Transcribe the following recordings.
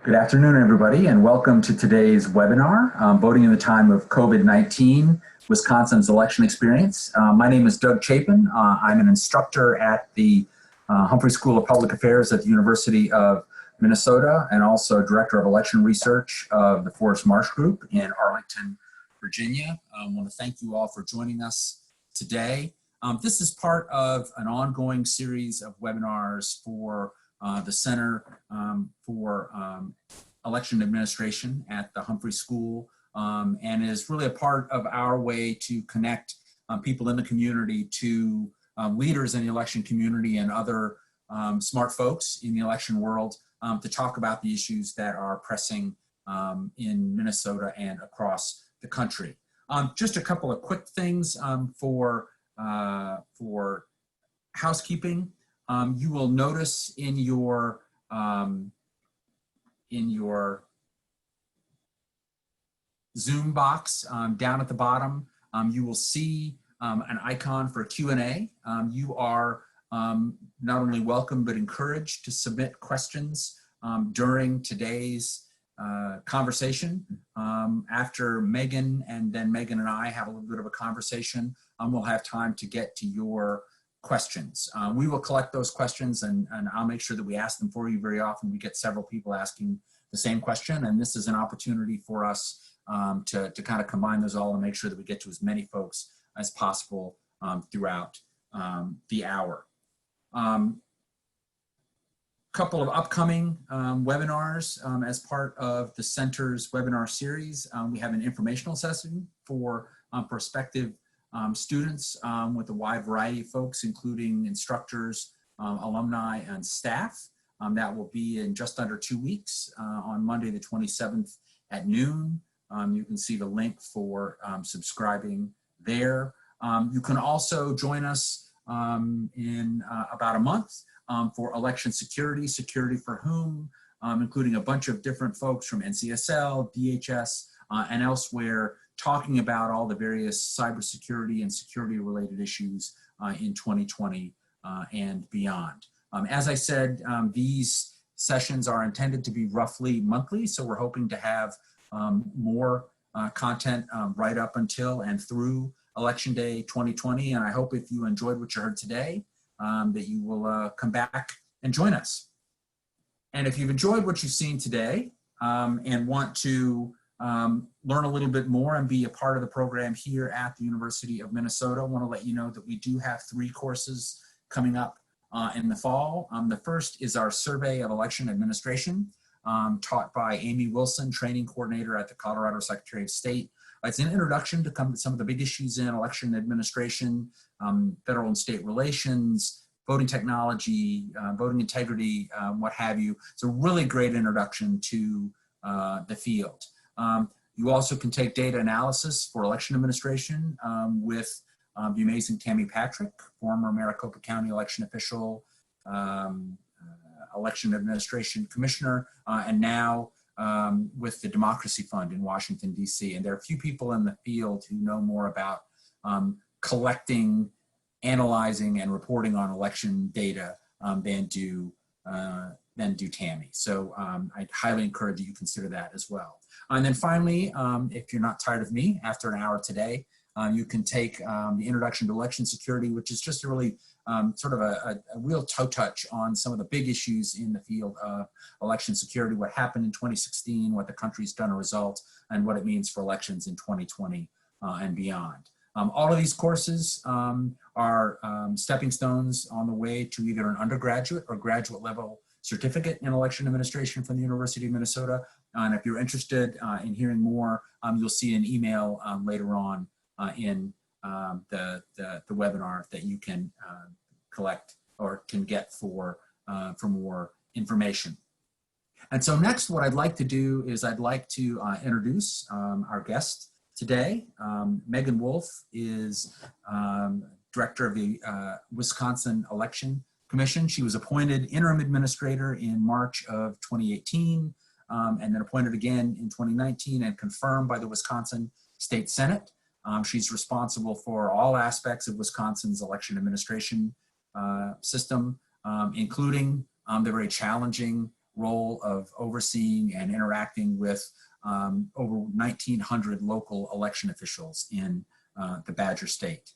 Good afternoon, everybody, and welcome to today's webinar, Voting in the Time of COVID-19, Wisconsin's Election Experience. My name is Doug Chapin. I'm an instructor at the Humphrey School of Public Affairs at the University of Minnesota and also Director of Election Research of the Forest Marsh Group in Arlington, Virginia. I want to thank you all for joining us today. This is part of an ongoing series of webinars for the Center for Election Administration at the Humphrey School, and is really a part of our way to connect people in the community to leaders in the election community and other smart folks in the election world to talk about the issues that are pressing in Minnesota and across the country. Just a couple of quick things for housekeeping. You will notice in your Zoom box down at the bottom, you will see an icon for Q&A. You are not only welcome but encouraged to submit questions during today's conversation. After Megan and then Megan and I have a little bit of a conversation, we'll have time to get to your questions. We will collect those questions and I'll make sure that we ask them for you. Very often we get several people asking the same question, and this is an opportunity for us to kind of combine those all and make sure that we get to as many folks as possible throughout the hour. Couple of upcoming webinars as part of the Center's webinar series. We have an informational session for prospective students with a wide variety of folks, including instructors, alumni, and staff. That will be in just under 2 weeks on Monday the 27th at noon. You can see the link for subscribing there. You can also join us in about a month for election security, security for whom, including a bunch of different folks from NCSL, DHS, and elsewhere, talking about all the various cybersecurity and security related issues in 2020 and beyond. As I said, these sessions are intended to be roughly monthly, so we're hoping to have more content right up until and through Election Day 2020. And I hope if you enjoyed what you heard today, that you will come back and join us. And if you've enjoyed what you've seen today and want to learn a little bit more and be a part of the program here at the University of Minnesota, I want to let you know that we do have 3 courses coming up in the fall. The first is our Survey of Election Administration, taught by Amy Wilson, Training Coordinator at the Colorado Secretary of State. It's an introduction to some of the big issues in election administration, federal and state relations, voting technology, voting integrity, what have you. It's a really great introduction to the field. You also can take data analysis for election administration with the amazing Tammy Patrick, former Maricopa County election official, election administration commissioner, and now with the Democracy Fund in Washington, D.C. And there are a few people in the field who know more about collecting, analyzing, and reporting on election data than do Tammy. So I'd highly encourage you to consider that as well. And then finally, if you're not tired of me after an hour today, you can take the Introduction to Election Security, which is just a really sort of a real toe touch on some of the big issues in the field of election security, what happened in 2016, what the country's done as a result, and what it means for elections in 2020 and beyond. All of these courses are stepping stones on the way to either an undergraduate or graduate level certificate in election administration from the University of Minnesota. And if you're interested in hearing more, you'll see an email later on in the webinar that you can collect or can get for more information. And so next, what I'd like to do is I'd like to introduce our guest today. Meagan Wolfe is director of the Wisconsin Election Commission. She was appointed interim administrator in March of 2018, and then appointed again in 2019 and confirmed by the Wisconsin State Senate. She's responsible for all aspects of Wisconsin's election administration system, including the very challenging role of overseeing and interacting with over 1,900 local election officials in the Badger State.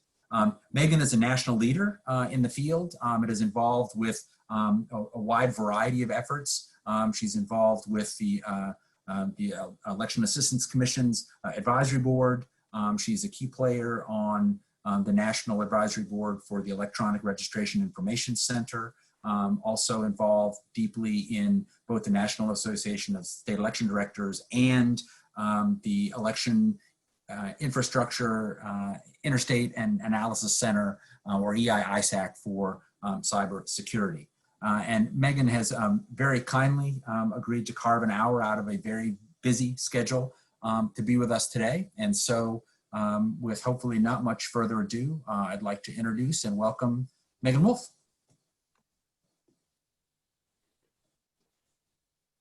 Meagan is a national leader in the field. It is involved with a wide variety of efforts. She's involved with the Election Assistance Commission's advisory board. She's a key player on the National Advisory Board for the Electronic Registration Information Center. Also involved deeply in both the National Association of State Election Directors and the Election Infrastructure Interstate and Analysis Center, or EI-ISAC, for cyber security. And Meagan has very kindly agreed to carve an hour out of a very busy schedule to be with us today. And so with hopefully not much further ado, I'd like to introduce and welcome Meagan Wolfe.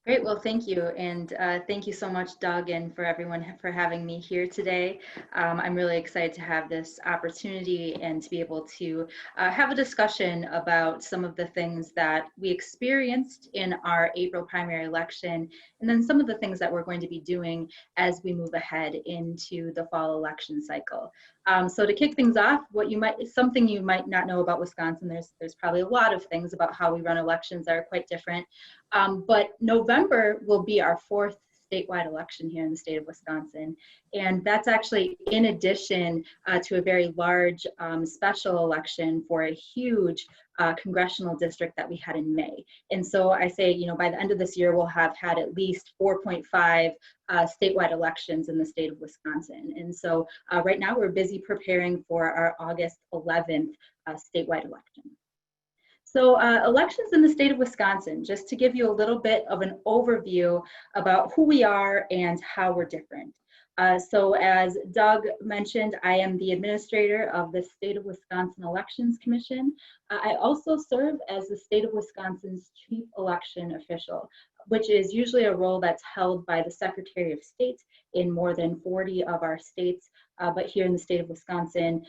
Great, well, thank you. And thank you so much, Doug, and for everyone for having me here today. I'm really excited to have this opportunity and to be able to have a discussion about some of the things that we experienced in our April primary election, and then some of the things that we're going to be doing as we move ahead into the fall election cycle. So to kick things off, something you might not know about Wisconsin, there's probably a lot of things about how we run elections that are quite different. But November will be our 4th statewide election here in the state of Wisconsin. And that's actually in addition to a very large special election for a huge congressional district that we had in May. And so I say, by the end of this year, we'll have had at least 4.5 statewide elections in the state of Wisconsin. And so right now we're busy preparing for our August 11th statewide election. So elections in the state of Wisconsin, just to give you a little bit of an overview about who we are and how we're different. So as Doug mentioned, I am the administrator of the State of Wisconsin Elections Commission. I also serve as the State of Wisconsin's Chief Election Official, which is usually a role that's held by the Secretary of State in more than 40 of our states. But here in the state of Wisconsin,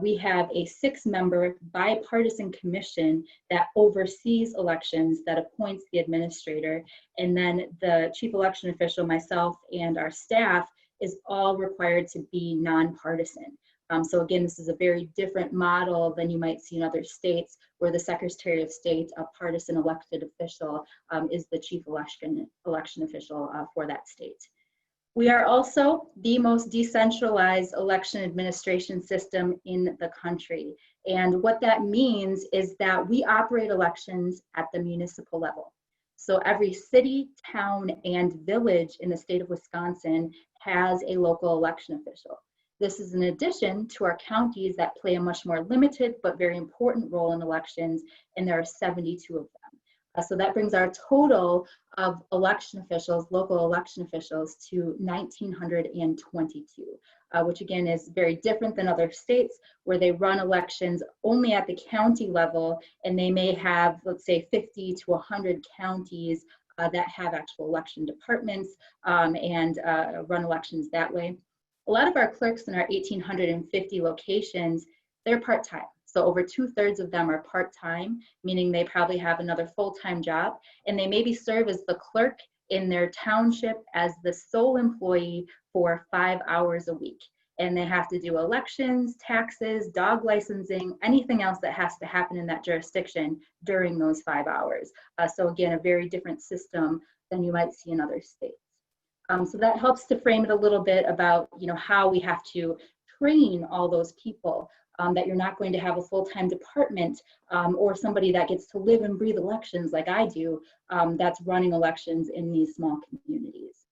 we have a 6-member bipartisan commission that oversees elections, that appoints the administrator, and then the chief election official, myself, and our staff is all required to be nonpartisan. So again, this is a very different model than you might see in other states, where the Secretary of State, a partisan elected official, is the chief election official for that state. We are also the most decentralized election administration system in the country. And what that means is that we operate elections at the municipal level. So every city, town, and village in the state of Wisconsin has a local election official. This is in addition to our counties that play a much more limited but very important role in elections, and there are 72 of them. So that brings our total of election officials, local election officials, to 1,922, which again is very different than other states where they run elections only at the county level, and they may have, let's say, 50 to 100 counties that have actual election departments and run elections that way. A lot of our clerks in our 1,850 locations, they're part-time. So over 2/3 of them are part-time, meaning they probably have another full-time job, and they maybe serve as the clerk in their township as the sole employee for 5 hours a week. And they have to do elections, taxes, dog licensing, anything else that has to happen in that jurisdiction during those 5 hours. So again, a very different system than you might see in other states. So that helps to frame it a little bit about how we have to train all those people. That you're not going to have a full-time department or somebody that gets to live and breathe elections like I do that's running elections in these small communities.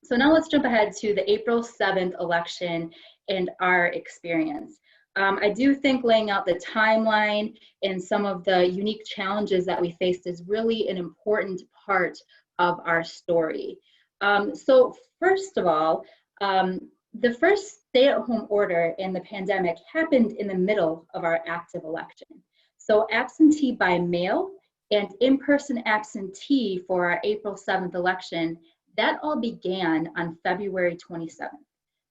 So now let's jump ahead to the April 7th election and our experience. I do think laying out the timeline and some of the unique challenges that we faced is really an important part of our story. So first of all, the first stay-at-home order in the pandemic happened in the middle of our active election. So absentee by mail and in-person absentee for our April 7th election, that all began on February 27th.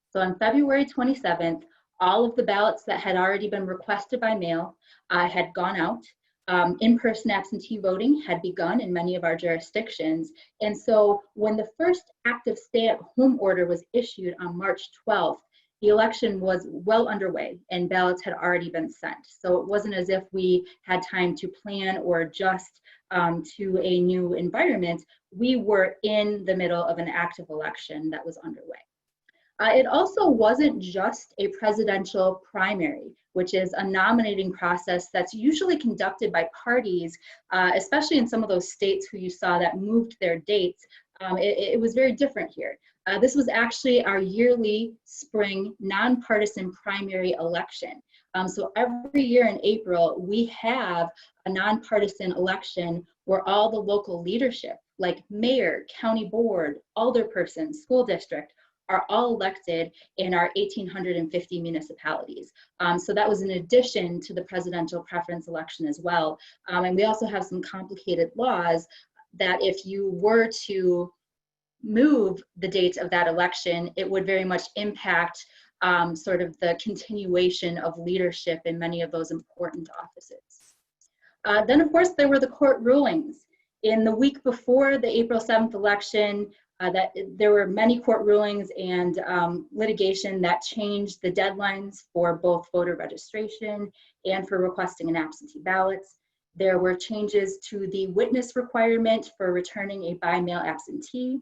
So on February 27th, all of the ballots that had already been requested by mail had gone out. In-person absentee voting had begun in many of our jurisdictions. And so when the first active stay-at-home order was issued on March 12th, the election was well underway and ballots had already been sent. So it wasn't as if we had time to plan or adjust to a new environment. We were in the middle of an active election that was underway. It also wasn't just a presidential primary, which is a nominating process that's usually conducted by parties, especially in some of those states who you saw that moved their dates. It was very different here. This was actually our yearly spring nonpartisan primary election. So every year in April, we have a nonpartisan election where all the local leadership, like mayor, county board, alderperson, school district, are all elected in our 1,850 municipalities. So that was in addition to the presidential preference election as well. And we also have some complicated laws that if you were to move the date of that election, it would very much impact sort of the continuation of leadership in many of those important offices. Then of course there were the court rulings. In the week before the April 7th election, that there were many court rulings and litigation that changed the deadlines for both voter registration and for requesting an absentee ballot. There were changes to the witness requirement for returning a by-mail absentee.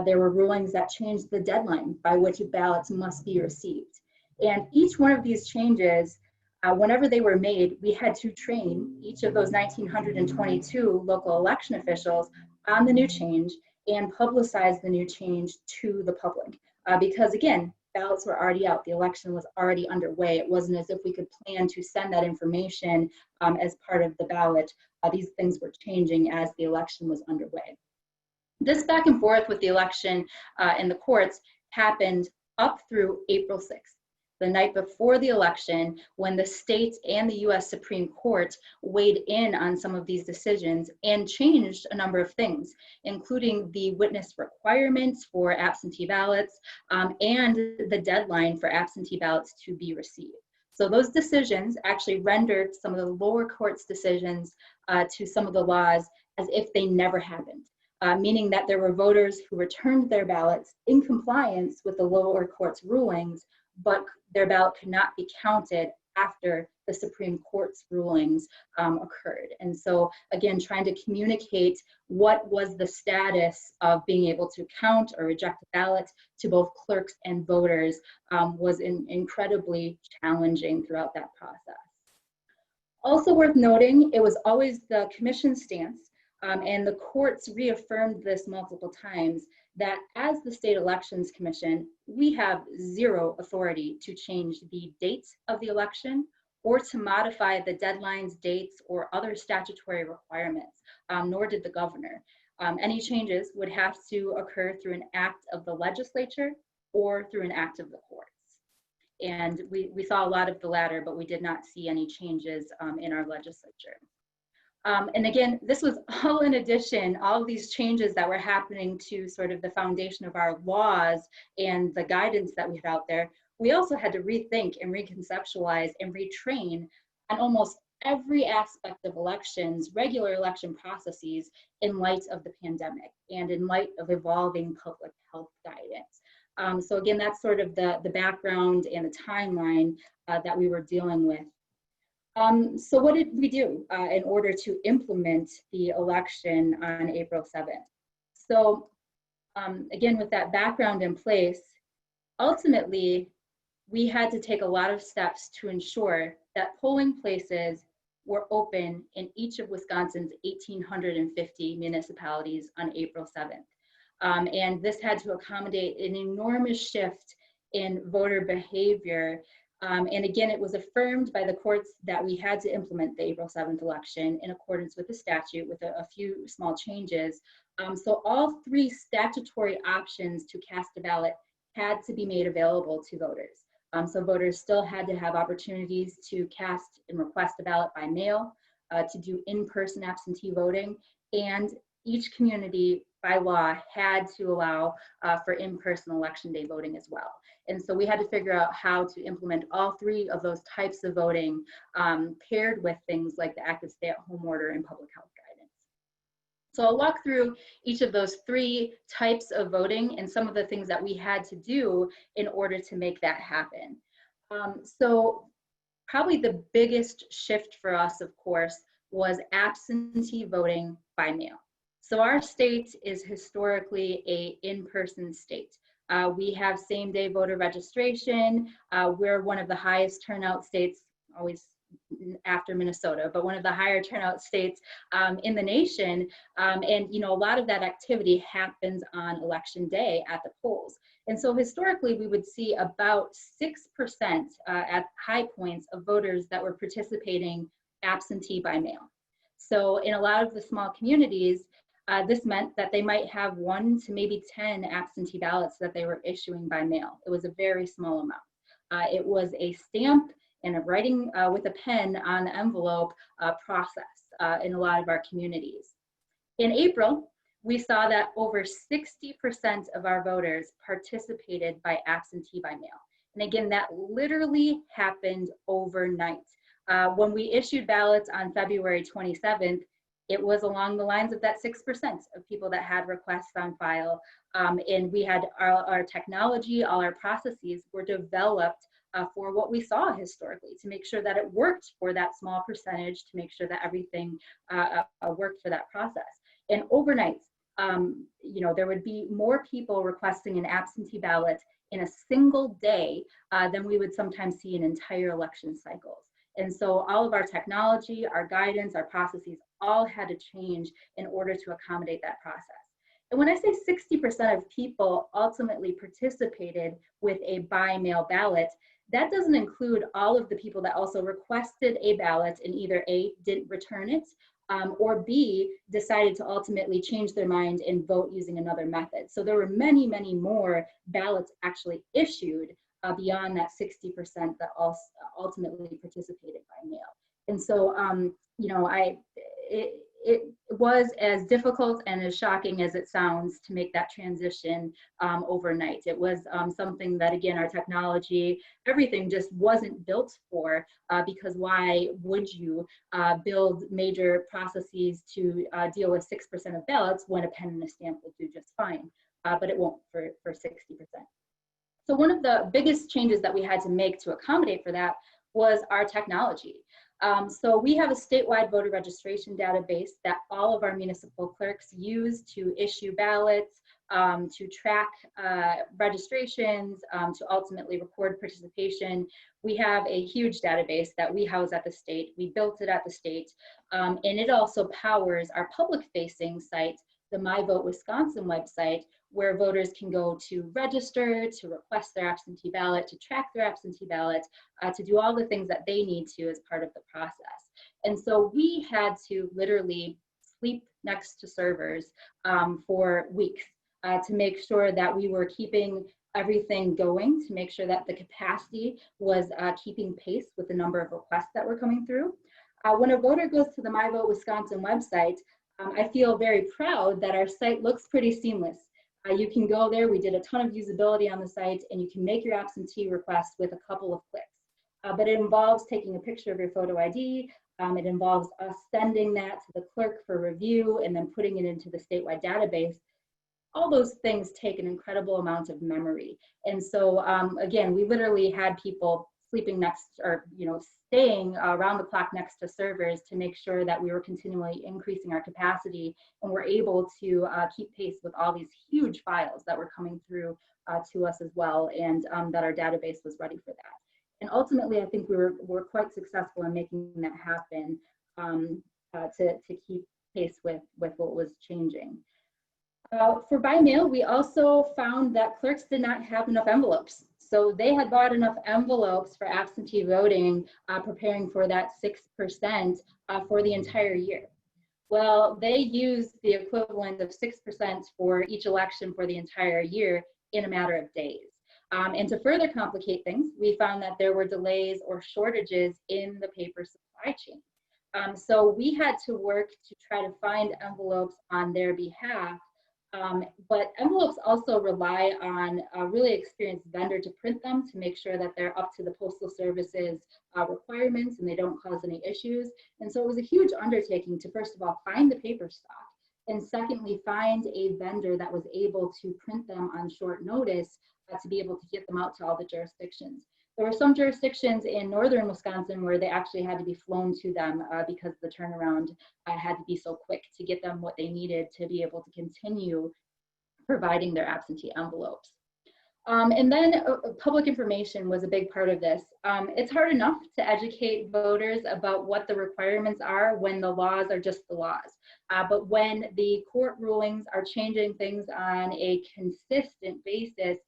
There were rulings that changed the deadline by which ballots must be received. And each one of these changes, whenever they were made, we had to train each of those 1,922 local election officials on the new change and publicize the new change to the public. Because again, ballots were already out, the election was already underway. It wasn't as if we could plan to send that information as part of the ballot. These things were changing as the election was underway. This back and forth with the election in the courts happened up through April 6th, the night before the election, when the state and the US Supreme Court weighed in on some of these decisions and changed a number of things, including the witness requirements for absentee ballots and the deadline for absentee ballots to be received. So those decisions actually rendered some of the lower courts' decisions to some of the laws as if they never happened. Meaning that there were voters who returned their ballots in compliance with the lower court's rulings, but their ballot could not be counted after the Supreme Court's rulings occurred. And so again, trying to communicate what was the status of being able to count or reject a ballot to both clerks and voters was incredibly challenging throughout that process. Also worth noting, it was always the commission's stance, and the courts reaffirmed this multiple times, that as the State Elections Commission, we have zero authority to change the dates of the election or to modify the deadlines, dates, or other statutory requirements, nor did the governor. Any changes would have to occur through an act of the legislature or through an act of the courts. And we saw a lot of the latter, but we did not see any changes in our legislature. And again, this was all in addition, all of these changes that were happening to sort of the foundation of our laws and the guidance that we had out there. We also had to rethink and reconceptualize and retrain on almost every aspect of elections, regular election processes, in light of the pandemic and in light of evolving public health guidance. So again, that's sort of the background and the timeline that we were dealing with. So what did we do in order to implement the election on April 7th? So again, with that background in place, ultimately, we had to take a lot of steps to ensure that polling places were open in each of Wisconsin's 1,850 municipalities on April 7th. And this had to accommodate an enormous shift in voter behavior. And again, it was affirmed by the courts that we had to implement the April 7th election in accordance with the statute with a few small changes. So all three statutory options to cast a ballot had to be made available to voters. So voters still had to have opportunities to cast and request a ballot by mail, to do in-person absentee voting, and each community by law had to allow for in-person election day voting as well. And so we had to figure out how to implement all three of those types of voting, paired with things like the active stay-at-home order and public health guidance. So I'll walk through each of those three types of voting and some of the things that we had to do in order to make that happen. So probably the biggest shift for us, of course, was absentee voting by mail. So our state is historically an in-person state. We have same-day voter registration. We're one of the highest turnout states, always after Minnesota, but one of the higher turnout states in the nation. And a lot of that activity happens on election day at the polls. And so historically, we would see about 6% at high points of voters that were participating absentee by mail. So in a lot of the small communities, this meant that they might have 1 to maybe 10 absentee ballots that they were issuing by mail. It was a very small amount. It was a stamp and a writing with a pen on the envelope process in a lot of our communities. In April, we saw that over 60% of our voters participated by absentee by mail. And again, that literally happened overnight. When we issued ballots on February 27th, it was along the lines of that 6% of people that had requests on file. And we had our technology, all our processes were developed for what we saw historically, to make sure that it worked for that small percentage, to make sure that everything worked for that process. And overnight, there would be more people requesting an absentee ballot in a single day than we would sometimes see in entire election cycles. And so all of our technology, our guidance, our processes all had to change in order to accommodate that process. And when I say 60% of people ultimately participated with a by mail ballot, that doesn't include all of the people that also requested a ballot and either A, didn't return it, or B, decided to ultimately change their mind and vote using another method. So there were many, many more ballots actually issued beyond that 60% that also ultimately participated by mail. And so, it was as difficult and as shocking as it sounds to make that transition overnight. It was something that, again, our technology, everything just wasn't built for, because why would you build major processes to deal with 6% of ballots when a pen and a stamp will do just fine, but it won't for 60%. So one of the biggest changes that we had to make to accommodate for that was our technology. So we have a statewide voter registration database that all of our municipal clerks use to issue ballots, to track registrations, to ultimately record participation. We have a huge database that we house at the state. We built it at the state, and it also powers our public-facing site, the My Vote Wisconsin website, where voters can go to register, to request their absentee ballot, to track their absentee ballot, to do all the things that they need to as part of the process. And so we had to literally sleep next to servers for weeks to make sure that we were keeping everything going, to make sure that the capacity was keeping pace with the number of requests that were coming through. When a voter goes to the My Vote Wisconsin website, I feel very proud that our site looks pretty seamless. You can go there, we did a ton of usability on the site, and you can make your absentee request with a couple of clicks. But it involves taking a picture of your photo ID, it involves us sending that to the clerk for review and then putting it into the statewide database. All those things take an incredible amount of memory. And so again, we literally had people sleeping next, or staying around the clock next to servers to make sure that we were continually increasing our capacity and were able to keep pace with all these huge files that were coming through to us as well, and that our database was ready for that. And ultimately, I think we were quite successful in making that happen to keep pace with what was changing. For by mail, we also found that clerks did not have enough envelopes. So they had bought enough envelopes for absentee voting, preparing for that 6% for the entire year. Well, they used the equivalent of 6% for each election for the entire year in a matter of days. And to further complicate things, we found that there were delays or shortages in the paper supply chain. So we had to work to try to find envelopes on their behalf But envelopes also rely on a really experienced vendor to print them to make sure that they're up to the Postal Service's requirements and they don't cause any issues. And so it was a huge undertaking to, first of all, find the paper stock, and secondly, find a vendor that was able to print them on short notice to be able to get them out to all the jurisdictions. There were some jurisdictions in northern Wisconsin where they actually had to be flown to them because the turnaround had to be so quick to get them what they needed to be able to continue providing their absentee envelopes. And then public information was a big part of this. It's hard enough to educate voters about what the requirements are when the laws are just the laws. But when the court rulings are changing things on a consistent basis,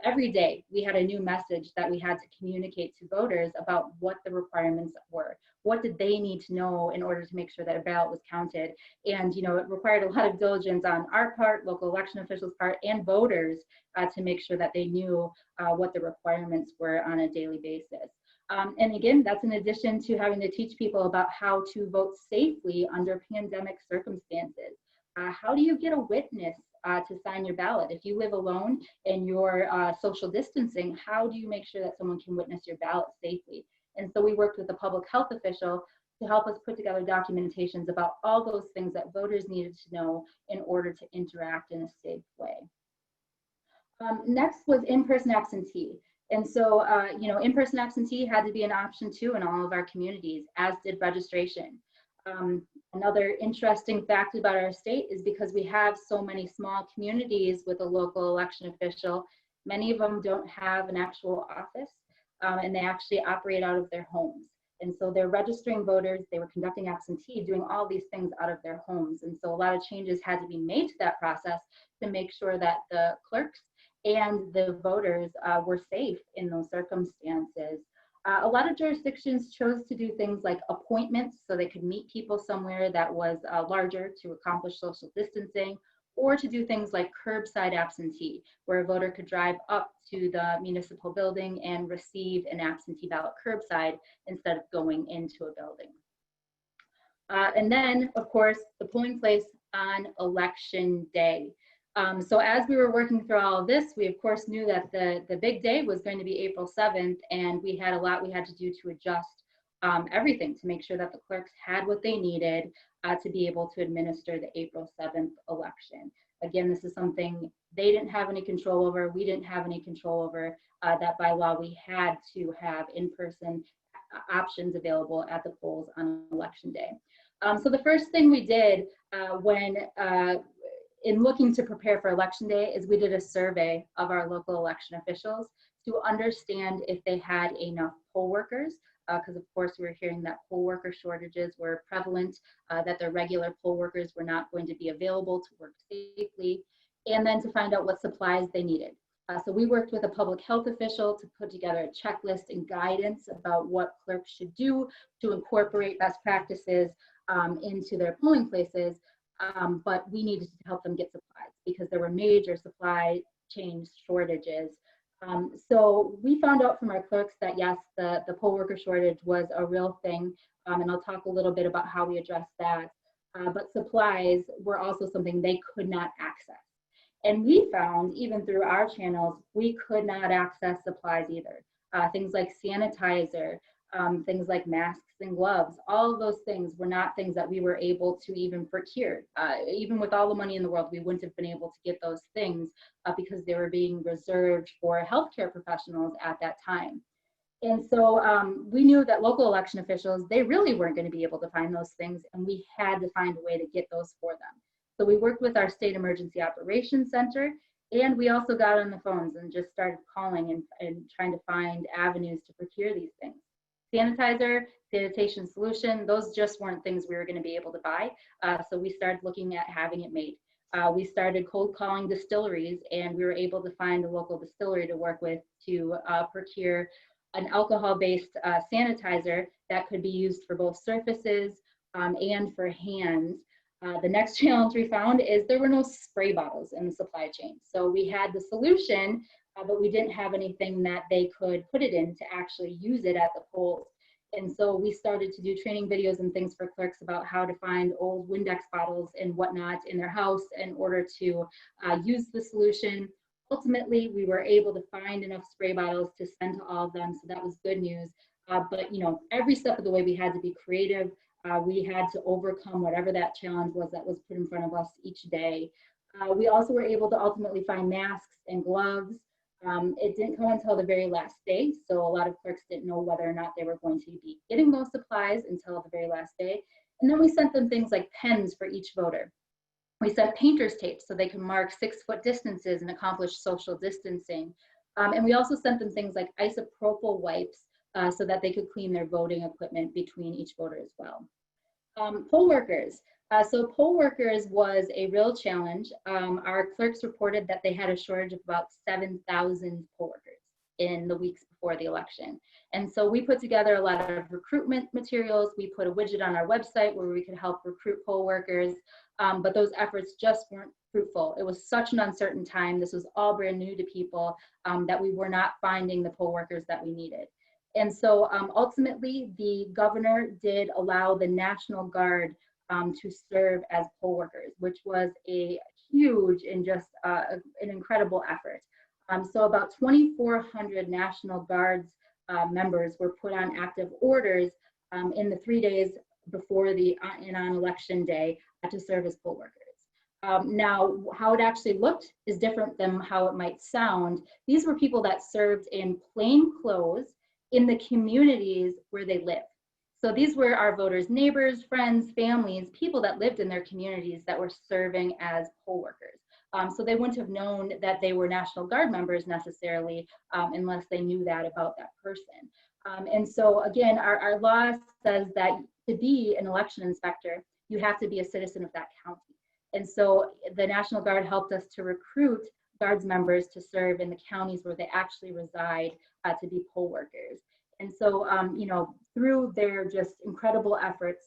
every day we had a new message that we had to communicate to voters about what the requirements were. What did they need to know in order to make sure that a ballot was counted? And it required a lot of diligence on our part, local election officials' part, and voters to make sure that they knew what the requirements were on a daily basis. And again, that's in addition to having to teach people about how to vote safely under pandemic circumstances. How do you get a witness to sign your ballot? If you live alone and you're social distancing, how do you make sure that someone can witness your ballot safely? And so we worked with a public health official to help us put together documentations about all those things that voters needed to know in order to interact in a safe way. Next was in-person absentee. And so, in-person absentee had to be an option too in all of our communities, as did registration. Another interesting fact about our state is because we have so many small communities with a local election official, many of them don't have an actual office, and they actually operate out of their homes. And so they're registering voters, they were conducting absentee, doing all these things out of their homes. And so a lot of changes had to be made to that process to make sure that the clerks and the voters were safe in those circumstances. A lot of jurisdictions chose to do things like appointments so they could meet people somewhere that was larger to accomplish social distancing, or to do things like curbside absentee, where a voter could drive up to the municipal building and receive an absentee ballot curbside instead of going into a building. And then, of course, the polling place on election day. So as we were working through all of this, we of course knew that the big day was going to be April 7th, and we had a lot we had to do to adjust everything to make sure that the clerks had what they needed to be able to administer the April 7th election. Again, this is something they didn't have any control over, we didn't have any control over, that by law we had to have in-person options available at the polls on election day. So the first thing we did in looking to prepare for election day is we did a survey of our local election officials to understand if they had enough poll workers, because of course we were hearing that poll worker shortages were prevalent, that their regular poll workers were not going to be available to work safely, and then to find out what supplies they needed. So we worked with a public health official to put together a checklist and guidance about what clerks should do to incorporate best practices into their polling places. But we needed to help them get supplies because there were major supply chain shortages. So we found out from our clerks that yes, the poll worker shortage was a real thing, and I'll talk a little bit about how we addressed that. But supplies were also something they could not access. And we found, even through our channels, we could not access supplies either. Things like sanitizer, things like masks and gloves, all of those things were not things that we were able to even procure. Even with all the money in the world, we wouldn't have been able to get those things because they were being reserved for healthcare professionals at that time. And so we knew that local election officials, they really weren't going to be able to find those things, and we had to find a way to get those for them. So we worked with our State Emergency Operations Center, and we also got on the phones and just started calling and trying to find avenues to procure these things. Sanitizer, sanitation solution, those just weren't things we were going to be able to buy. So we started looking at having it made. We started cold calling distilleries, and we were able to find a local distillery to work with to procure an alcohol-based sanitizer that could be used for both surfaces and for hands. The next challenge we found is there were no spray bottles in the supply chain. So we had the solution, but we didn't have anything that they could put it in to actually use it at the polls. And so we started to do training videos and things for clerks about how to find old Windex bottles and whatnot in their house in order to use the solution. Ultimately, we were able to find enough spray bottles to send to all of them, so that was good news. But you know, every step of the way we had to be creative. We had to overcome whatever that challenge was that was put in front of us each day. We also were able to ultimately find masks and gloves. It didn't come until the very last day, so a lot of clerks didn't know whether or not they were going to be getting those supplies until the very last day. And then we sent them things like pens for each voter. We sent painter's tape so they can mark 6-foot distances and accomplish social distancing. And we also sent them things like isopropyl wipes so that they could clean their voting equipment between each voter as well. Poll workers. So poll workers was a real challenge. Our clerks reported that they had a shortage of about 7,000 poll workers in the weeks before the election. And so we put together a lot of recruitment materials. We put a widget on our website where we could help recruit poll workers, but those efforts just weren't fruitful. It was such an uncertain time. This was all brand new to people that we were not finding the poll workers that we needed. And so ultimately, the governor did allow the National Guard to serve as poll workers, which was a huge and just an incredible effort. So about 2,400 National Guard's members were put on active orders in the 3 days before the and on election day to serve as poll workers. Now, how it actually looked is different than how it might sound. These were people that served in plain clothes in the communities where they live. So these were our voters' neighbors, friends, families, people that lived in their communities that were serving as poll workers. So they wouldn't have known that they were National Guard members necessarily unless they knew that about that person. And so again, our law says that to be an election inspector, you have to be a citizen of that county. And so the National Guard helped us to recruit Guards members to serve in the counties where they actually reside to be poll workers. And so, you know, through their just incredible efforts,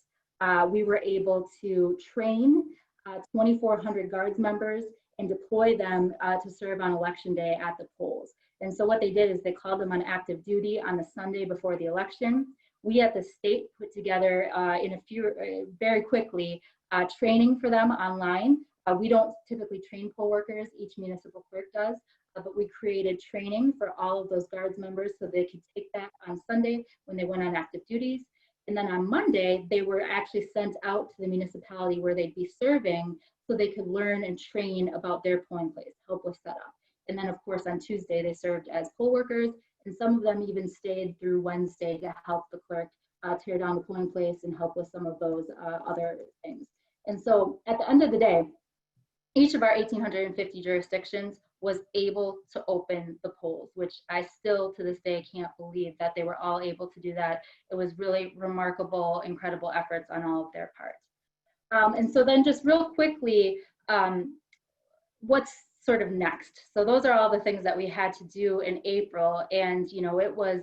we were able to train 2,400 Guards members and deploy them to serve on election day at the polls. And so what they did is they called them on active duty on the Sunday before the election. We at the state put together very quickly training for them online. We don't typically train poll workers, each municipal clerk does, but we created training for all of those Guards members so they could take that on Sunday when they went on active duties. And then on Monday, they were actually sent out to the municipality where they'd be serving so they could learn and train about their polling place, help with setup. And then of course on Tuesday, they served as poll workers, and some of them even stayed through Wednesday to help the clerk tear down the polling place and help with some of those other things. And so at the end of the day, each of our 1,850 jurisdictions was able to open the polls, which I still to this day can't believe that they were all able to do that. It was really remarkable, incredible efforts on all of their part. And so then just real quickly, what's sort of next? So those are all the things that we had to do in April. And you know, it was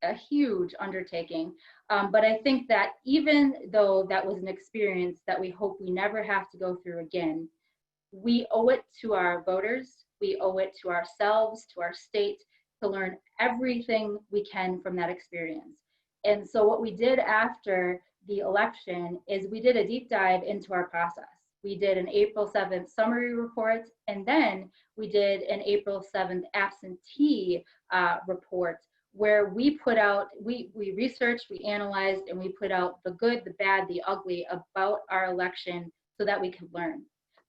a huge undertaking. But I think that even though that was an experience that we hope we never have to go through again, we owe it to our voters, we owe it to ourselves, to our state, to learn everything we can from that experience. And so what we did after the election is we did a deep dive into our process. We did an April 7th summary report, and then we did an April 7th absentee report, where we put out, we researched, we analyzed, and we put out the good, the bad, the ugly about our election so that we could learn,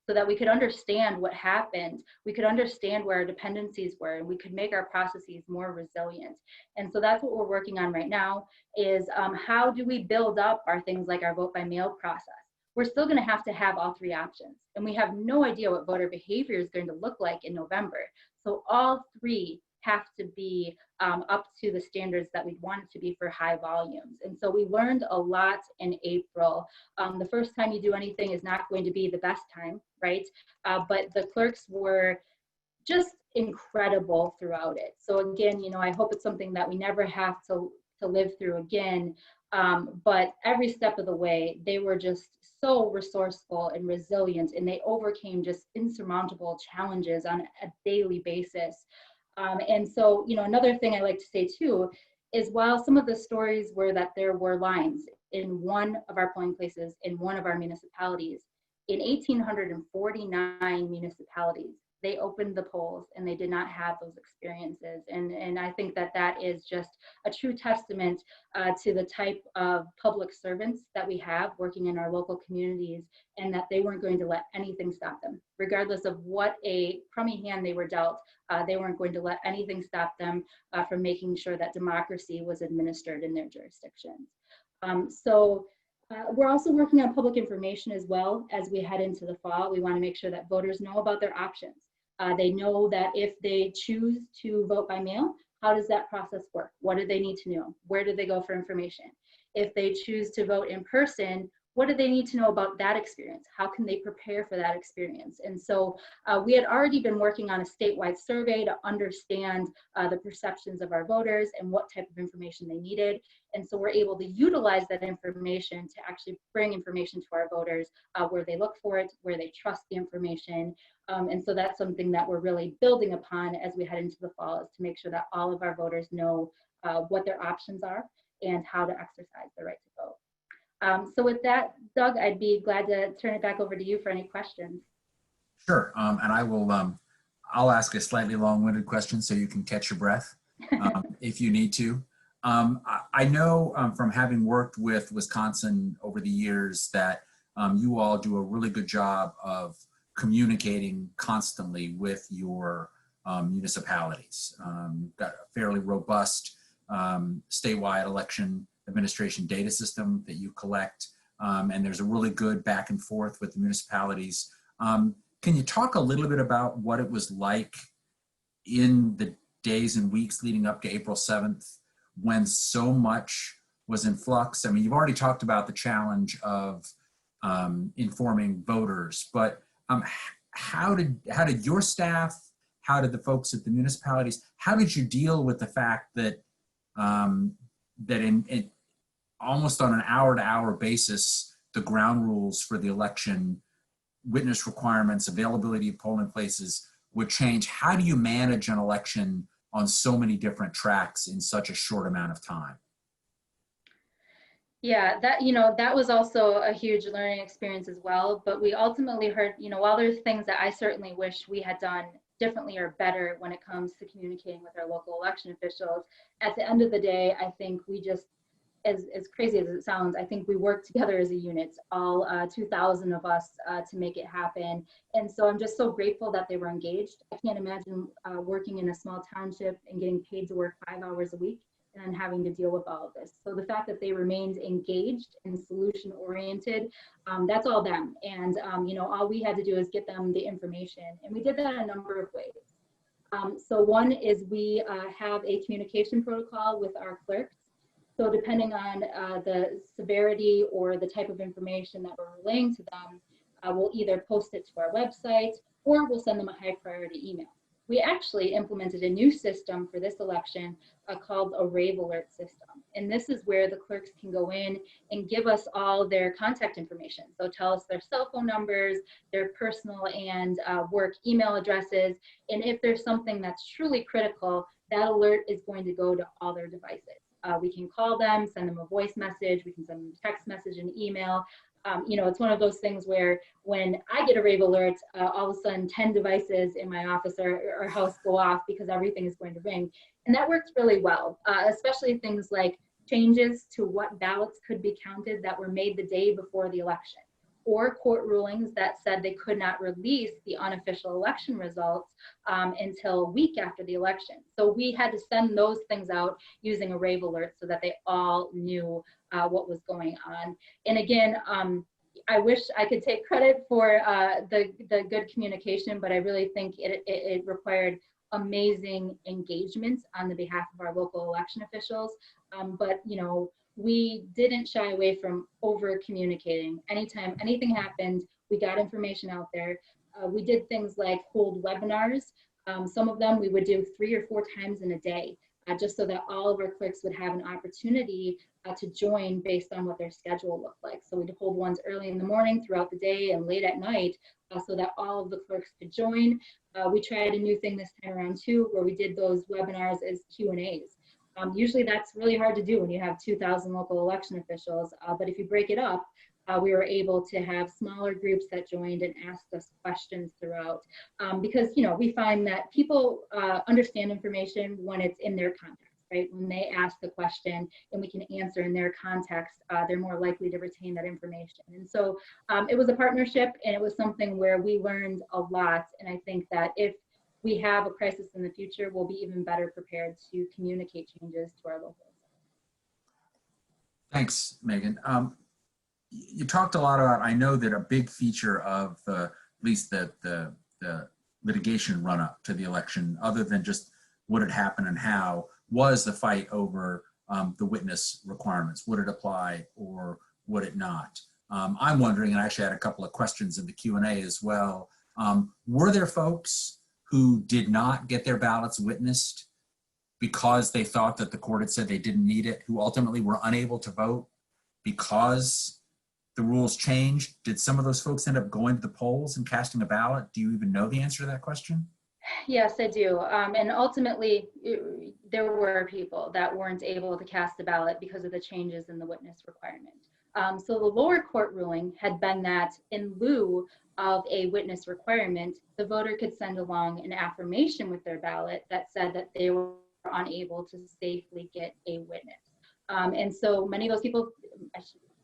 so that we could understand what happened, we could understand where our dependencies were, and we could make our processes more resilient. And so that's what we're working on right now is how do we build up our things like our vote by mail process? We're still gonna have to have all three options, and we have no idea what voter behavior is going to look like in November. So all three have to be up to the standards that we want it to be for high volumes. And so we learned a lot in April. The first time you do anything is not going to be the best time, right? But the clerks were just incredible throughout it. So again, you know, I hope it's something that we never have to live through again. But every step of the way, they were just so resourceful and resilient, and they overcame just insurmountable challenges on a daily basis. And so, you know, another thing I like to say too is while some of the stories were that there were lines in one of our polling places in one of our municipalities, in 1,849 municipalities, they opened the polls and they did not have those experiences. And I think that that is just a true testament to the type of public servants that we have working in our local communities, and that they weren't going to let anything stop them. Regardless of what a crummy hand they were dealt, they weren't going to let anything stop them from making sure that democracy was administered in their jurisdictions. We're also working on public information as well as we head into the fall. We want to make sure that voters know about their options. They know that if they choose to vote by mail, how does that process work? What do they need to know? Where do they go for information? If they choose to vote in person, what do they need to know about that experience? How can they prepare for that experience? And so we had already been working on a statewide survey to understand the perceptions of our voters and what type of information they needed. And so we're able to utilize that information to actually bring information to our voters where they look for it, where they trust the information. And so that's something that we're really building upon as we head into the fall, is to make sure that all of our voters know what their options are and how to exercise their right to vote. So with that, Doug, I'd be glad to turn it back over to you for any questions. Sure, and I will, I'll ask a slightly long-winded question so you can catch your breath if you need to. I know from having worked with Wisconsin over the years that you all do a really good job of communicating constantly with your municipalities. You've got a fairly robust statewide election administration data system that you collect, and there's a really good back and forth with the municipalities. Can you talk a little bit about what it was like in the days and weeks leading up to April 7th when so much was in flux? I mean, you've already talked about the challenge of informing voters, but how did your staff, how did the folks at the municipalities, how did you deal with the fact that that in almost on an hour-to-hour basis, the ground rules for the election, witness requirements, availability of polling places would change? How do you manage an election on so many different tracks in such a short amount of time? Yeah, that was also a huge learning experience as well. But we ultimately heard, while there's things that I certainly wish we had done differently or better when it comes to communicating with our local election officials, at the end of the day, I think we just, as crazy as it sounds, I think we worked together as a unit, all 2,000 of us, to make it happen. And so I'm just so grateful that they were engaged. I can't imagine working in a small township and getting paid to work 5 hours a week and then having to deal with all of this. So the fact that they remained engaged and solution oriented, that's all them. And all we had to do is get them the information, and we did that in a number of ways. So one is we have a communication protocol with our clerks. So depending on the severity or the type of information that we're relaying to them, we'll either post it to our website or we'll send them a high priority email. We actually implemented a new system for this election called a Rave alert system. And this is where the clerks can go in and give us all their contact information. So tell us their cell phone numbers, their personal and work email addresses. And if there's something that's truly critical, that alert is going to go to all their devices. We can call them, send them a voice message, we can send them a text message and email. It's one of those things where when I get a Rave alert, all of a sudden 10 devices in my office or house go off because everything is going to ring. And that works really well, especially things like changes to what ballots could be counted that were made the day before the election, or court rulings that said they could not release the unofficial election results until a week after the election. So we had to send those things out using a Rave alert so that they all knew what was going on. And again, I wish I could take credit for the good communication, but I really think it required amazing engagement on the behalf of our local election officials. But we didn't shy away from over communicating. Anytime anything happened, we got information out there. We did things like hold webinars. Some of them we would do 3 or 4 times in a day, just so that all of our clerks would have an opportunity to join based on what their schedule looked like. So we'd hold ones early in the morning, throughout the day, and late at night, so that all of the clerks could join. We tried a new thing this time around too, where we did those webinars as Q&As. Usually that's really hard to do when you have 2,000 local election officials, but if you break it up, we were able to have smaller groups that joined and asked us questions throughout. Because, we find that people understand information when it's in their context, right? When they ask the question and we can answer in their context, they're more likely to retain that information. And so it was a partnership, and it was something where we learned a lot. And I think that if we have a crisis in the future, we'll be even better prepared to communicate changes to our locals. Thanks, Meagan. You talked a lot about, I know that a big feature of at least the litigation run up to the election, other than just what had happened and how, was the fight over the witness requirements. Would it apply or would it not? I'm wondering, and I actually had a couple of questions in the Q&A as well. Were there folks who did not get their ballots witnessed because they thought that the court had said they didn't need it, who ultimately were unable to vote because the rules changed? Did some of those folks end up going to the polls and casting a ballot? Do you even know the answer to that question? Yes, I do. And ultimately, there were people that weren't able to cast a ballot because of the changes in the witness requirement. So the lower court ruling had been that in lieu of a witness requirement, the voter could send along an affirmation with their ballot that said that they were unable to safely get a witness. And so many of those people,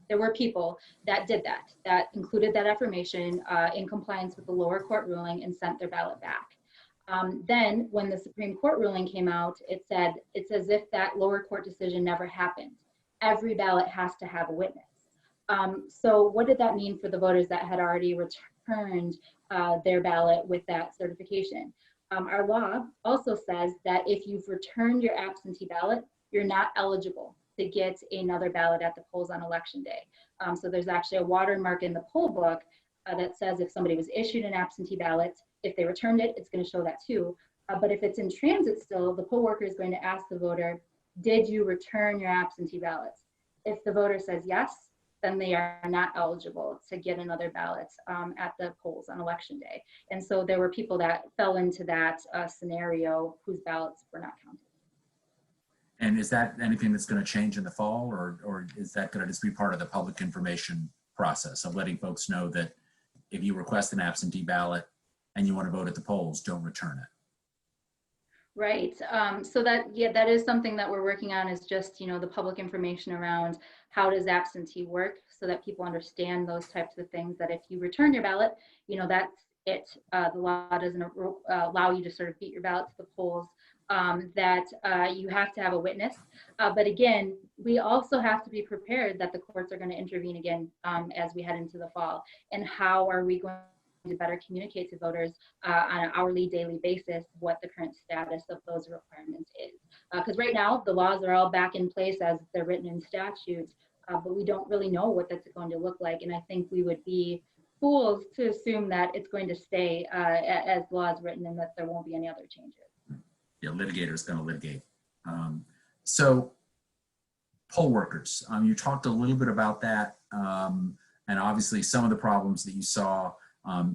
there were people that did that included that affirmation in compliance with the lower court ruling and sent their ballot back. Then when the Supreme Court ruling came out, it said it's as if that lower court decision never happened. Every ballot has to have a witness. So what did that mean for the voters that had already returned their ballot with that certification? Our law also says that if you've returned your absentee ballot, you're not eligible to get another ballot at the polls on election day. So there's actually a watermark in the poll book that says if somebody was issued an absentee ballot, if they returned it, it's going to show that too. But if it's in transit still, the poll worker is going to ask the voter, did you return your absentee ballots? If the voter says yes, then they are not eligible to get another ballot at the polls on election day. And so there were people that fell into that scenario whose ballots were not counted. And is that anything that's going to change in the fall, or is that going to just be part of the public information process of letting folks know that if you request an absentee ballot and you want to vote at the polls, don't return it? Right. So that is something that we're working on, is just, the public information around how does absentee work, so that people understand those types of things, that if you return your ballot, that's it. The law doesn't allow you to sort of beat your ballot to the polls, that you have to have a witness. But again, we also have to be prepared that the courts are going to intervene again as we head into the fall. And how are we going to better communicate to voters on an hourly, daily basis what the current status of those requirements is? Because right now, the laws are all back in place as they're written in statute, but we don't really know what that's going to look like. And I think we would be fools to assume that it's going to stay as law is written and that there won't be any other changes. Yeah, litigator's going to litigate. So poll workers, you talked a little bit about that, and obviously some of the problems that you saw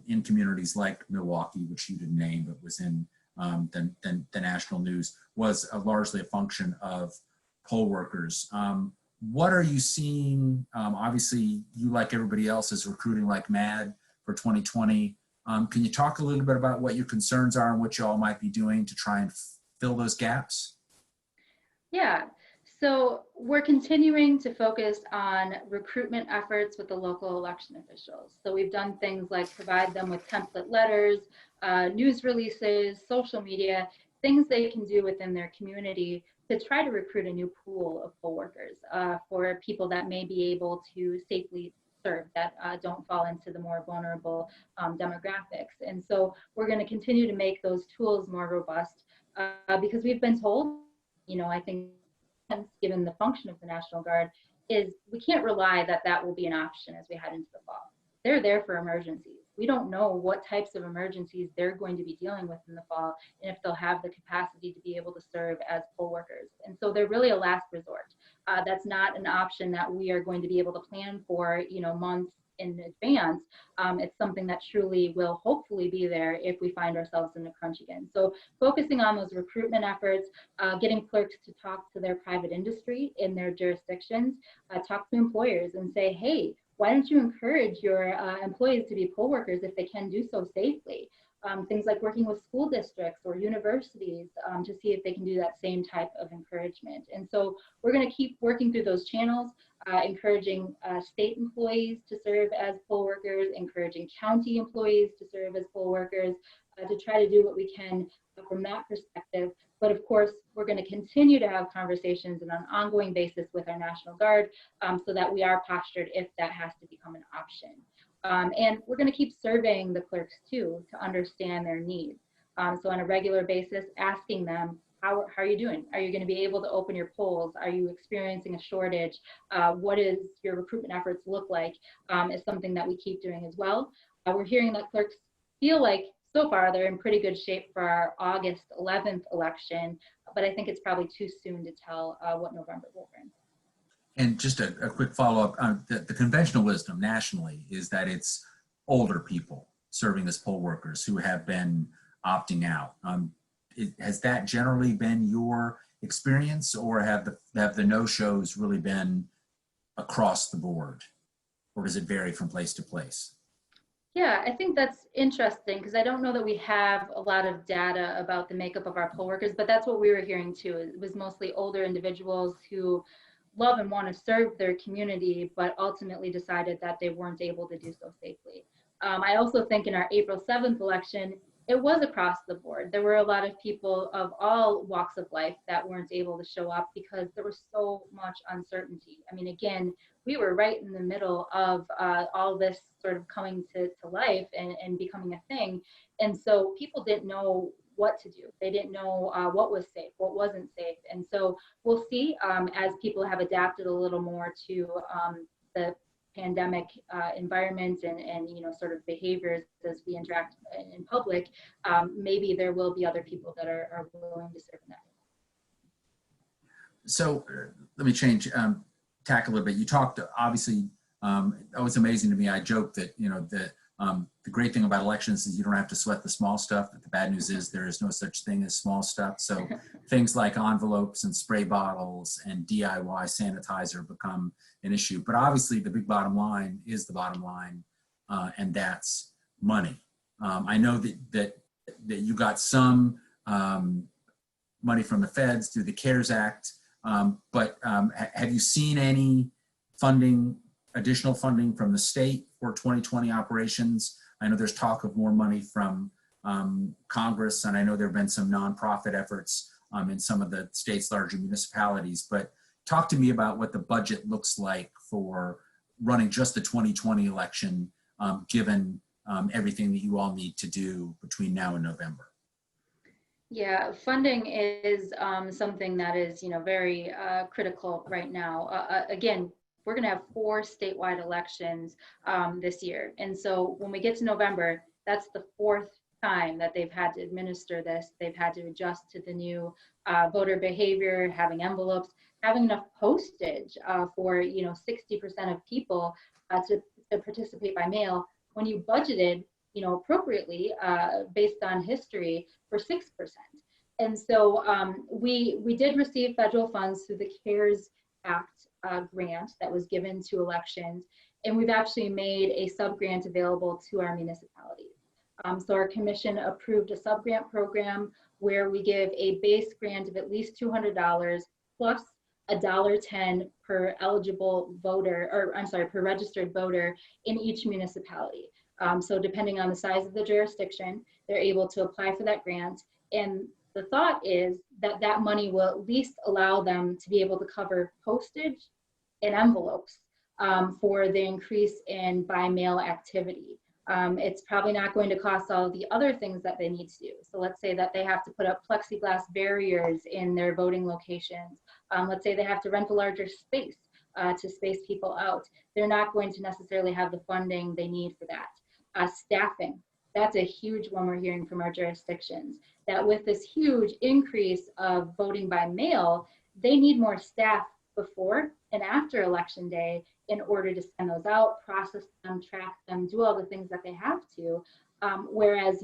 in communities like Milwaukee, which you didn't name, but was in the national news, was largely a function of poll workers. What are you seeing? Obviously, you, like everybody else, is recruiting like mad for 2020. Can you talk a little bit about what your concerns are and what you all might be doing to try and fill those gaps? Yeah. So we're continuing to focus on recruitment efforts with the local election officials. So we've done things like provide them with template letters, news releases, social media, things they can do within their community to try to recruit a new pool of poll workers for people that may be able to safely serve, that don't fall into the more vulnerable demographics. And so we're going to continue to make those tools more robust because we've been told, I think, given the function of the National Guard, is we can't rely that will be an option as we head into the fall. They're there for emergencies. We don't know what types of emergencies they're going to be dealing with in the fall, and if they'll have the capacity to be able to serve as poll workers. And so they're really a last resort. That's not an option that we are going to be able to plan for, months in advance, it's something that truly will hopefully be there if we find ourselves in a crunch again. So focusing on those recruitment efforts, getting clerks to talk to their private industry in their jurisdictions, talk to employers and say, hey, why don't you encourage your employees to be poll workers if they can do so safely? Things like working with school districts or universities to see if they can do that same type of encouragement. And so we're going to keep working through those channels, encouraging state employees to serve as poll workers, encouraging county employees to serve as poll workers, to try to do what we can from that perspective. But of course, we're going to continue to have conversations on an ongoing basis with our National Guard so that we are postured if that has to become an option. And we're going to keep surveying the clerks too to understand their needs. So on a regular basis, asking them, how are you doing? Are you going to be able to open your polls? Are you experiencing a shortage? What does your recruitment efforts look like? Is something that we keep doing as well. We're hearing that clerks feel like so far they're in pretty good shape for our August 11th election, but I think it's probably too soon to tell what November will bring. And just a quick follow-up, the conventional wisdom nationally is that it's older people serving as poll workers who have been opting out. Has that generally been your experience, or have the no-shows really been across the board, or does it vary from place to place? Yeah, I think that's interesting because I don't know that we have a lot of data about the makeup of our poll workers, but that's what we were hearing too. It was mostly older individuals who love and want to serve their community, but ultimately decided that they weren't able to do so safely. I also think in our April 7th election, it was across the board. There were a lot of people of all walks of life that weren't able to show up because there was so much uncertainty. I mean, again, we were right in the middle of all this sort of coming to life and becoming a thing. And so people didn't know what to do. They didn't know what was safe, what wasn't safe. And so we'll see as people have adapted a little more to the pandemic environment and sort of behaviors as we interact in public, maybe there will be other people that are willing to serve in that. So let me change tack a little bit. You talked, obviously, that was amazing to me. I joked that, the great thing about elections is you don't have to sweat the small stuff, but the bad news is there is no such thing as small stuff. So things like envelopes and spray bottles and DIY sanitizer become an issue. But obviously the big bottom line is the bottom line, and that's money. I know that you got some money from the feds through the CARES Act, but have you seen any additional funding from the state for 2020 operations? I know there's talk of more money from Congress, and I know there have been some nonprofit efforts in some of the state's larger municipalities, but talk to me about what the budget looks like for running just the 2020 election, given everything that you all need to do between now and November. Yeah, funding is something that is, very critical right now. Again, we're going to have 4 statewide elections this year. And so when we get to November, that's the 4th time that they've had to administer this. They've had to adjust to the new voter behavior, having envelopes, having enough postage for, 60% of people to participate by mail when you budgeted, appropriately based on history for 6%. And so we did receive federal funds through the CARES Act grant that was given to elections, and we've actually made a sub-grant available to our municipalities. So our commission approved a sub-grant program where we give a base grant of at least $200 plus $1.10 per eligible voter, per registered voter in each municipality. So depending on the size of the jurisdiction, they're able to apply for that grant. And the thought is that that money will at least allow them to be able to cover postage and envelopes for the increase in by mail activity. It's probably not going to cost all of the other things that they need to do. So let's say that they have to put up plexiglass barriers in their voting locations. Let's say they have to rent a larger space to space people out. They're not going to necessarily have the funding they need for that. Staffing, that's a huge one we're hearing from our jurisdictions, that with this huge increase of voting by mail, they need more staff before and after election day in order to send those out, process them, track them, do all the things that they have to. Whereas,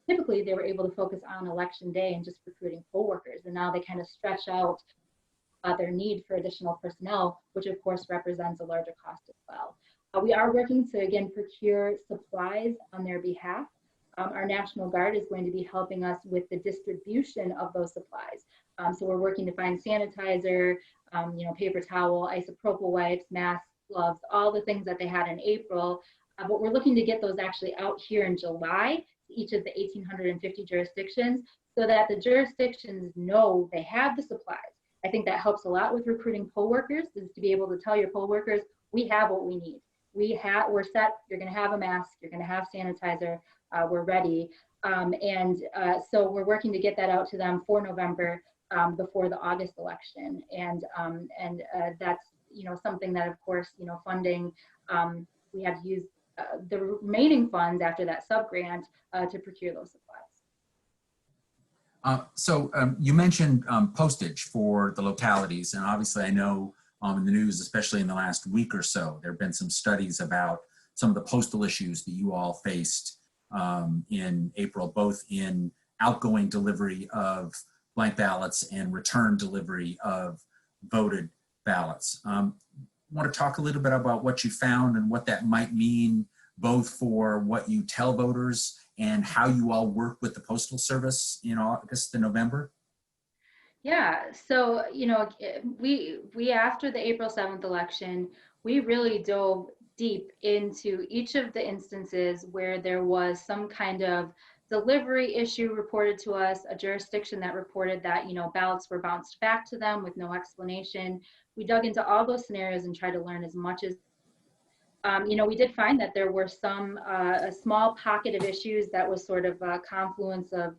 typically they were able to focus on election day and just recruiting poll workers. And now they kind of stretch out their need for additional personnel, which of course represents a larger cost as well. We are working to, again, procure supplies on their behalf. Our National Guard is going to be helping us with the distribution of those supplies. So we're working to find sanitizer, paper towel, isopropyl wipes, masks, gloves, all the things that they had in April. But we're looking to get those actually out here in July to each of the 1,850 jurisdictions so that the jurisdictions know they have the supplies. I think that helps a lot with recruiting poll workers, is to be able to tell your poll workers, we have what we need. We're set, you're gonna have a mask, you're gonna have sanitizer, we're ready. So we're working to get that out to them for November before the August election. And that's, something that, of course, funding, we have to use the remaining funds after that sub-grant to procure those supplies. So you mentioned postage for the localities, and obviously I know in the news, especially in the last week or so, there have been some studies about some of the postal issues that you all faced in April, both in outgoing delivery of blank ballots and return delivery of voted ballots. Want to talk a little bit about what you found and what that might mean, both for what you tell voters and how you all work with the Postal Service in August and November? Yeah, so, we after the April 7th election, we really dove deep into each of the instances where there was some kind of delivery issue reported to us, a jurisdiction that reported that, ballots were bounced back to them with no explanation. We dug into all those scenarios and tried to learn as much as we did find that there were a small pocket of issues that was sort of a confluence of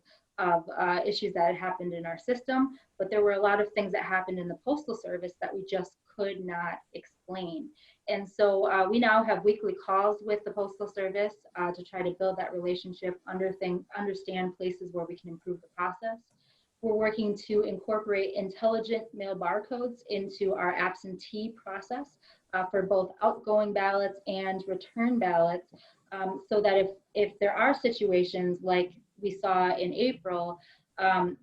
issues that had happened in our system, but there were a lot of things that happened in the Postal Service that we just could not explain. And so we now have weekly calls with the Postal Service to try to build that relationship, understand places where we can improve the process. We're working to incorporate intelligent mail barcodes into our absentee process for both outgoing ballots and return ballots, so that if there are situations like we saw in April,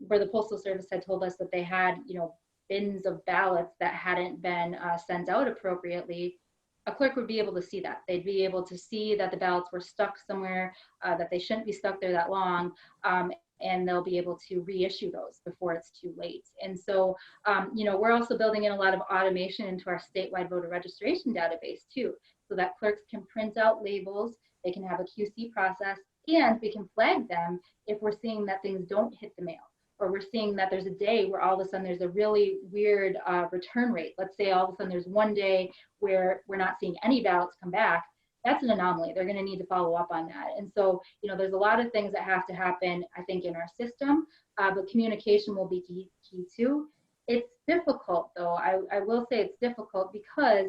where the Postal Service had told us that they had, bins of ballots that hadn't been sent out appropriately, a clerk would be able to see that. They'd be able to see that the ballots were stuck somewhere, that they shouldn't be stuck there that long, and they'll be able to reissue those before it's too late. And so, we're also building in a lot of automation into our statewide voter registration database too, so that clerks can print out labels, they can have a QC process, and we can flag them if we're seeing that things don't hit the mail, or we're seeing that there's a day where all of a sudden there's a really weird return rate. Let's say all of a sudden there's one day where we're not seeing any ballots come back. That's an anomaly. They're going to need to follow up on that. And so, there's a lot of things that have to happen, I think, in our system, but communication will be key too. It's difficult, though. I will say it's difficult because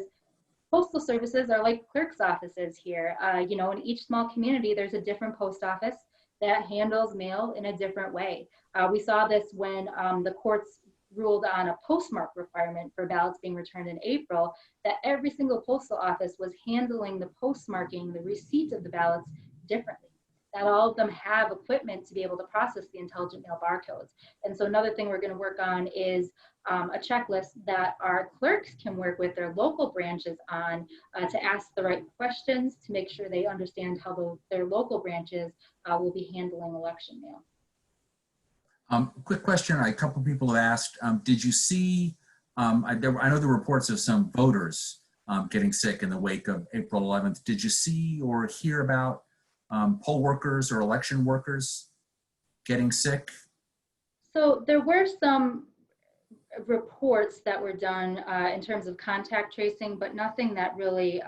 postal services are like clerk's offices here. In each small community, there's a different post office that handles mail in a different way. We saw this when the courts ruled on a postmark requirement for ballots being returned in April, that every single postal office was handling the postmarking, the receipt of the ballots differently. Not all of them have equipment to be able to process the intelligent mail barcodes. And so another thing we're going to work on is a checklist that our clerks can work with their local branches on to ask the right questions to make sure they understand how their local branches will be handling election mail. Quick question, a couple of people have asked, did you see, I know the reports of some voters getting sick in the wake of April 11th. Did you see or hear about poll workers or election workers getting sick? So there were some reports that were done in terms of contact tracing, but nothing that really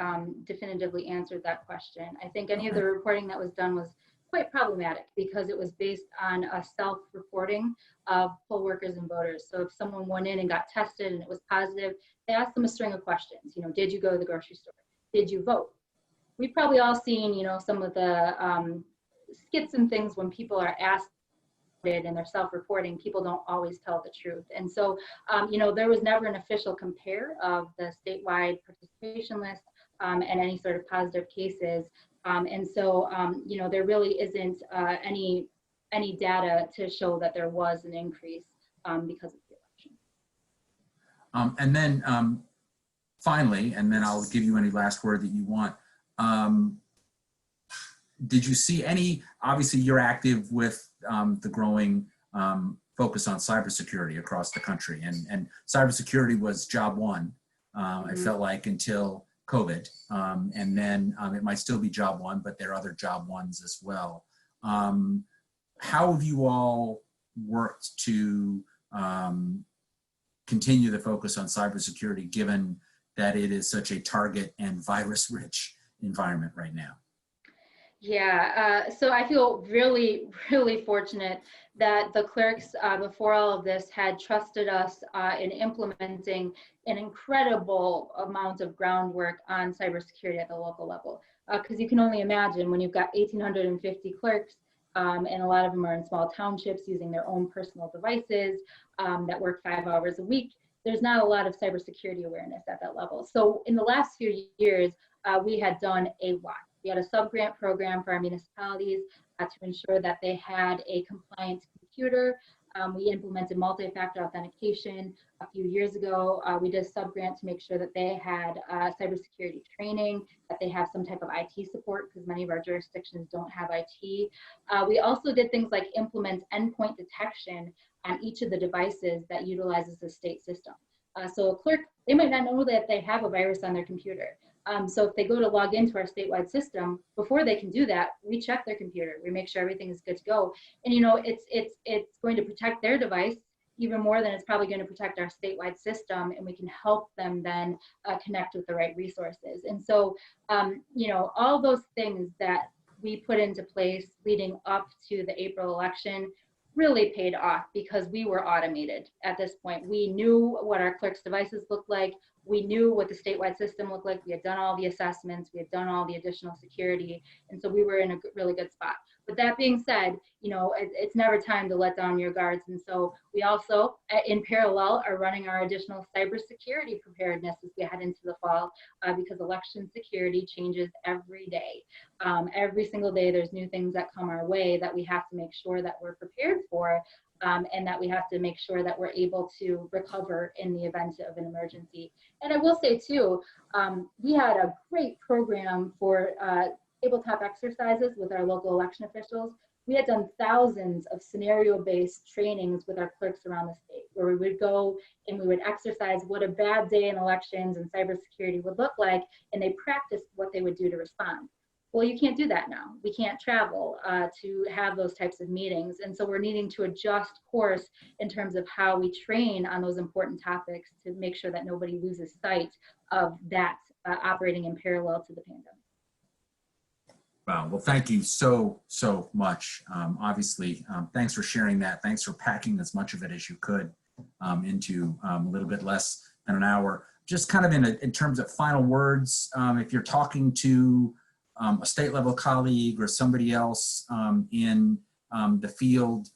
definitively answered that question. I think any of the reporting that was done was quite problematic because it was based on a self-reporting of poll workers and voters. So if someone went in and got tested and it was positive, they asked them a string of questions. Did you go to the grocery store? Did you vote? We've probably all seen, some of the skits and things when people are asked and they're self-reporting, people don't always tell the truth. And so, there was never an official compare of the statewide participation list and any sort of positive cases. There really isn't any data to show that there was an increase because of the election. And then finally, and then I'll give you any last word that you want. Did you see any, obviously you're active with the growing focus on cybersecurity across the country, and cybersecurity was job one, it felt like, until COVID, and then it might still be job one, but there are other job ones as well. How have you all worked to continue the focus on cybersecurity, given that it is such a target and virus-rich environment right now? Yeah, so I feel really, really fortunate that the clerks before all of this had trusted us in implementing an incredible amount of groundwork on cybersecurity at the local level. Because you can only imagine when you've got 1,850 clerks, and a lot of them are in small townships using their own personal devices that work 5 hours a week, there's not a lot of cybersecurity awareness at that level. So in the last few years, we had done a lot. We had a sub-grant program for our municipalities to ensure that they had a compliant computer. We implemented multi-factor authentication a few years ago. We did a sub-grant to make sure that they had cybersecurity training, that they have some type of IT support, because many of our jurisdictions don't have IT. We also did things like implement endpoint detection on each of the devices that utilizes the state system. So a clerk, they might not know that they have a virus on their computer. So if they go to log into our statewide system, before they can do that, we check their computer. We make sure everything is good to go. And it's going to protect their device even more than it's probably going to protect our statewide system, and we can help them then connect with the right resources. And so, all those things that we put into place leading up to the April election really paid off, because we were automated at this point. We knew what our clerks' devices looked like. We knew what the statewide system looked like. We had done all the assessments. We had done all the additional security. And so we were in a really good spot. But that being said, it's never time to let down your guards. And so we also, in parallel, are running our additional cybersecurity preparedness as we head into the fall, because election security changes every day. Every single day, there's new things that come our way that we have to make sure that we're prepared for. And that we have to make sure that we're able to recover in the event of an emergency. And I will say too, we had a great program for tabletop exercises with our local election officials. We had done thousands of scenario-based trainings with our clerks around the state, where we would go and we would exercise what a bad day in elections and cybersecurity would look like, and they practiced what they would do to respond. Well, you can't do that now. We can't travel to have those types of meetings. And so we're needing to adjust course in terms of how we train on those important topics to make sure that nobody loses sight of that operating in parallel to the pandemic. Wow. Well, thank you so much. Obviously, thanks for sharing that. Thanks for packing as much of it as you could into a little bit less than an hour. Just kind of in terms of final words, if you're talking to a state level colleague or somebody else in the field,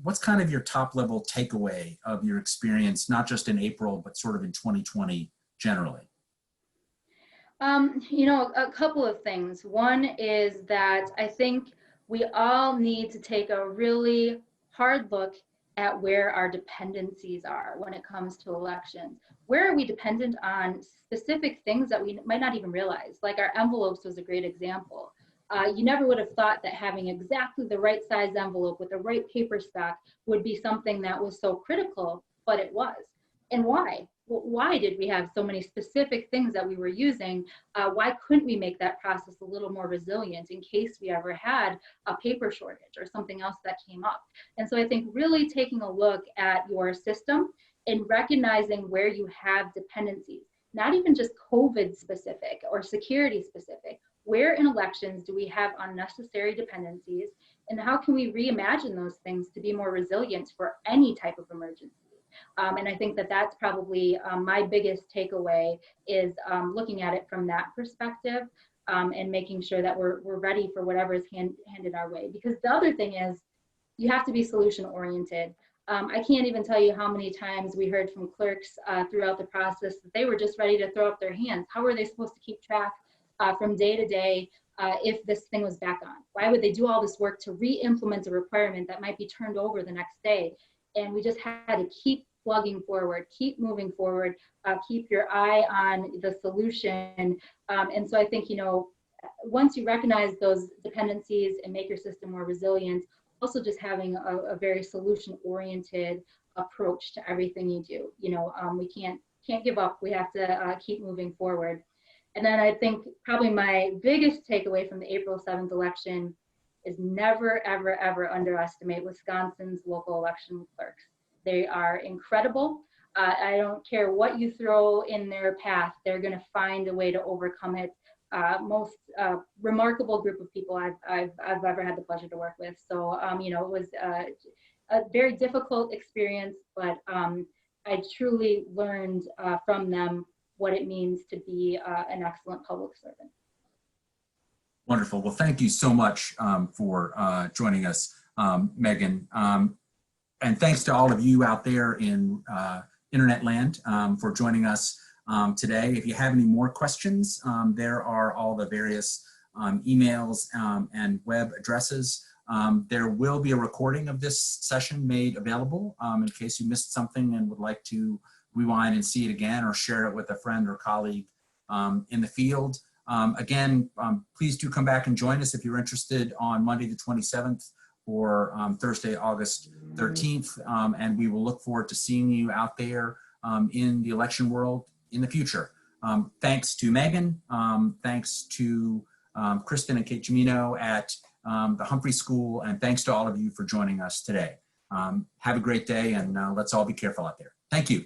what's kind of your top level takeaway of your experience, not just in April, but sort of in 2020 generally? A couple of things. One is that I think we all need to take a really hard look at where our dependencies are when it comes to elections. Where are we dependent on specific things that we might not even realize? Like our envelopes was a great example. You never would have thought that having exactly the right size envelope with the right paper stock would be something that was so critical, but it was. And why? Well, why did we have so many specific things that we were using? Why couldn't we make that process a little more resilient in case we ever had a paper shortage or something else that came up? And so I think really taking a look at your system and recognizing where you have dependencies, not even just COVID specific or security specific. Where in elections do we have unnecessary dependencies, and how can we reimagine those things to be more resilient for any type of emergency? And I think that that's probably my biggest takeaway is looking at it from that perspective and making sure that we're ready for whatever is handed our way. Because the other thing is, you have to be solution oriented. I can't even tell you how many times we heard from clerks throughout the process that they were just ready to throw up their hands. How were they supposed to keep track from day to day if this thing was back on? Why would they do all this work to re-implement a requirement that might be turned over the next day? And we just had to keep plugging forward, keep moving forward, keep your eye on the solution. And so I think, you know, once you recognize those dependencies and make your system more resilient, also just having a very solution-oriented approach to everything you do. You know, we can't give up. We have to keep moving forward. And then I think probably my biggest takeaway from the April 7th election is never, ever, ever underestimate Wisconsin's local election clerks. They are incredible. I don't care what you throw in their path, they're going to find a way to overcome it. Most remarkable group of people I've ever had the pleasure to work with. So, you know, it was a very difficult experience, but I truly learned from them what it means to be an excellent public servant. Wonderful. Well, thank you so much for joining us, Meagan. And thanks to all of you out there in internet land for joining us today. If you have any more questions, there are all the various emails and web addresses. There will be a recording of this session made available in case you missed something and would like to rewind and see it again or share it with a friend or colleague in the field. Again, please do come back and join us if you're interested on Monday the 27th or Thursday, August 13th. And we will look forward to seeing you out there in the election world in the future. Thanks to Meagan, thanks to Kristen and Kate Gimino at the Humphrey School, and thanks to all of you for joining us today. Have a great day, and let's all be careful out there. Thank you.